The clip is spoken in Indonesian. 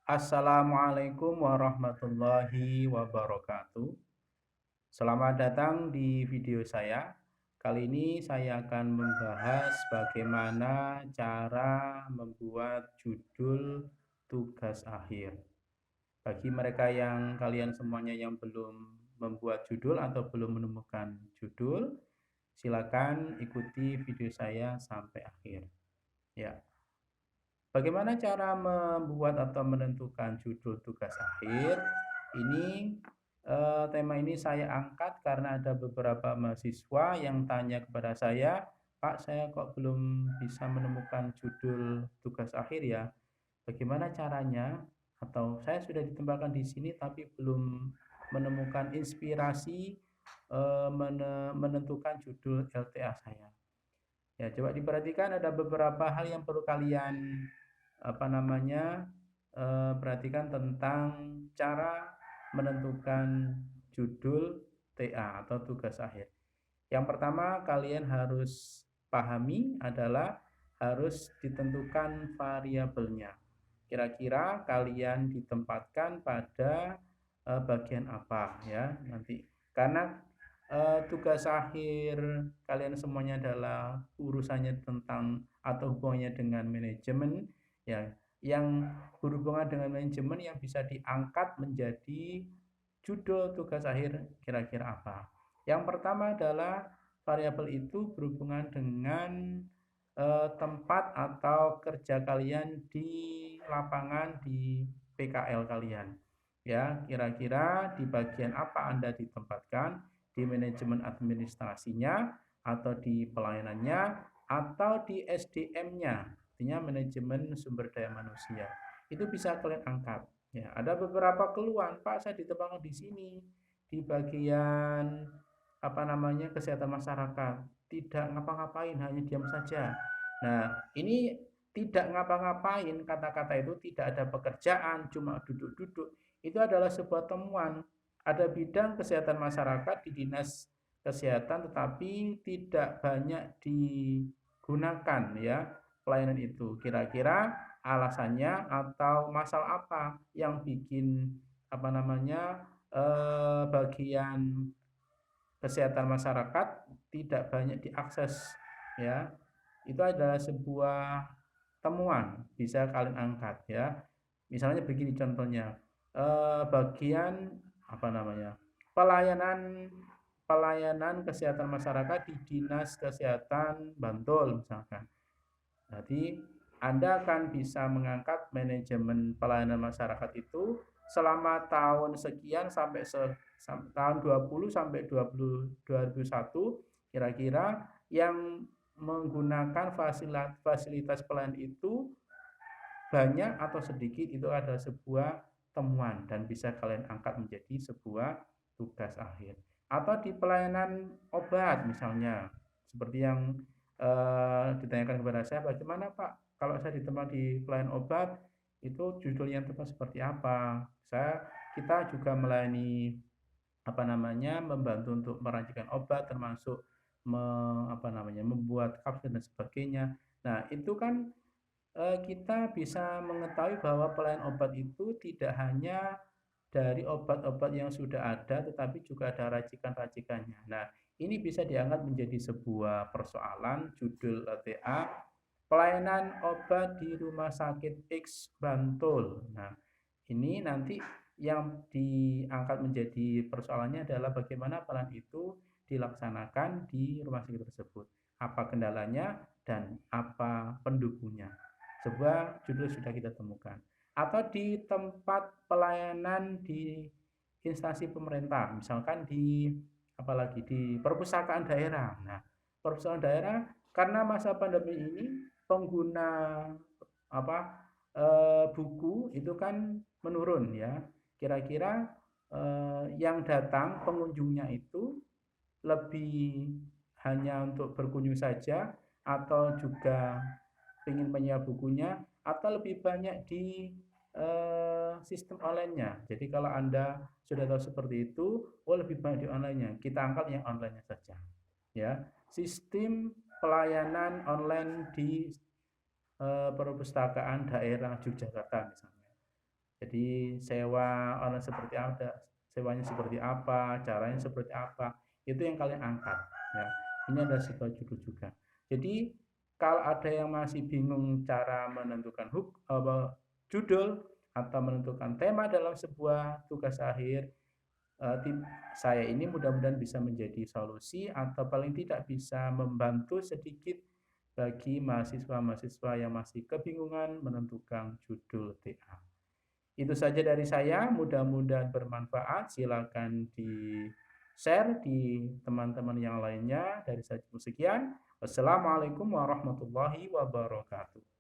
Assalamualaikum warahmatullahi wabarakatuh. Selamat datang di video saya. Kali ini saya akan membahas bagaimana cara membuat judul tugas akhir. Bagi mereka yang kalian semuanya yang belum membuat judul atau belum menemukan judul, silakan ikuti video saya sampai akhir. Ya. Bagaimana cara membuat atau menentukan judul tugas akhir? Ini tema ini saya angkat karena ada beberapa mahasiswa yang tanya kepada saya, Pak, saya kok belum bisa menemukan judul tugas akhir ya? Bagaimana caranya? Atau saya sudah ditempatkan di sini tapi belum menemukan inspirasi menentukan judul LTA saya. Ya, coba diperhatikan ada beberapa hal yang perlu kalian perhatikan tentang cara menentukan judul TA atau tugas akhir. Yang pertama kalian harus pahami adalah harus ditentukan variabelnya. Kira-kira kalian ditempatkan pada bagian apa ya nanti. Karena tugas akhir kalian semuanya adalah urusannya tentang atau hubungannya dengan manajemen ya, yang berhubungan dengan manajemen yang bisa diangkat menjadi judul tugas akhir kira-kira apa. Yang pertama adalah variabel itu berhubungan dengan tempat atau kerja kalian di lapangan di PKL kalian. Ya, kira-kira di bagian apa Anda ditempatkan, di manajemen administrasinya atau di pelayanannya atau di SDM-nya, artinya manajemen sumber daya manusia. Itu bisa kalian angkat. Ya, ada beberapa keluhan, Pak, saya ditempatkan di sini di bagian kesehatan masyarakat, tidak ngapa-ngapain, hanya diam saja. Nah, ini tidak ngapa-ngapain, kata-kata itu tidak ada pekerjaan, cuma duduk-duduk. Itu adalah sebuah temuan. Ada bidang kesehatan masyarakat di dinas kesehatan tetapi tidak banyak digunakan ya pelayanan itu. Kira-kira alasannya atau masalah apa yang bikin bagian kesehatan masyarakat tidak banyak diakses ya. Itu adalah sebuah temuan bisa kalian angkat ya. Misalnya begini contohnya, bagian pelayanan pelayanan kesehatan masyarakat di Dinas Kesehatan Bantul misalkan. Jadi Anda akan bisa mengangkat manajemen pelayanan masyarakat itu selama tahun sekian sampai tahun 20 sampai 2021 kira-kira yang menggunakan fasilitas pelayanan itu banyak atau sedikit, itu adalah sebuah temuan dan bisa kalian angkat menjadi sebuah tugas akhir. Atau di pelayanan obat misalnya, seperti yang ditanyakan kepada saya, bagaimana Pak kalau saya ditempat di pelayanan obat, itu judul yang tepat seperti apa? Kita juga melayani membantu untuk merancangkan obat, termasuk membuat kapsul dan sebagainya. Nah, itu kan kita bisa mengetahui bahwa pelayanan obat itu tidak hanya dari obat-obat yang sudah ada, tetapi juga ada racikan-racikannya. Nah, ini bisa diangkat menjadi sebuah persoalan judul LTA, pelayanan obat di Rumah Sakit X Bantul. Nah, ini nanti yang diangkat menjadi persoalannya adalah bagaimana pelayanan itu dilaksanakan di rumah sakit tersebut. Apa kendalanya dan apa pendukungnya. Sebuah judul sudah kita temukan. Atau di tempat pelayanan di instansi pemerintah, misalkan di perpustakaan daerah. Nah, perpustakaan daerah karena masa pandemi ini pengguna buku itu kan menurun ya. Kira-kira yang datang pengunjungnya itu lebih hanya untuk berkunjung saja atau juga ingin menyewa bukunya atau lebih banyak di sistem online-nya. Jadi kalau Anda sudah tahu seperti itu, lebih banyak di online-nya. Kita angkat yang online-nya saja. Ya, sistem pelayanan online di perpustakaan daerah Yogyakarta misalnya. Jadi sewa online seperti apa, sewanya seperti apa, caranya seperti apa, itu yang kalian angkat. Ya. Ini ada sebuah judul juga. Jadi kalau ada yang masih bingung cara menentukan judul atau menentukan tema dalam sebuah tugas akhir, saya ini mudah-mudahan bisa menjadi solusi atau paling tidak bisa membantu sedikit bagi mahasiswa-mahasiswa yang masih kebingungan menentukan judul TA. Itu saja dari saya, mudah-mudahan bermanfaat. Silakan di-share di teman-teman yang lainnya. Dari saya sekian. Wassalamualaikum warahmatullahi wabarakatuh.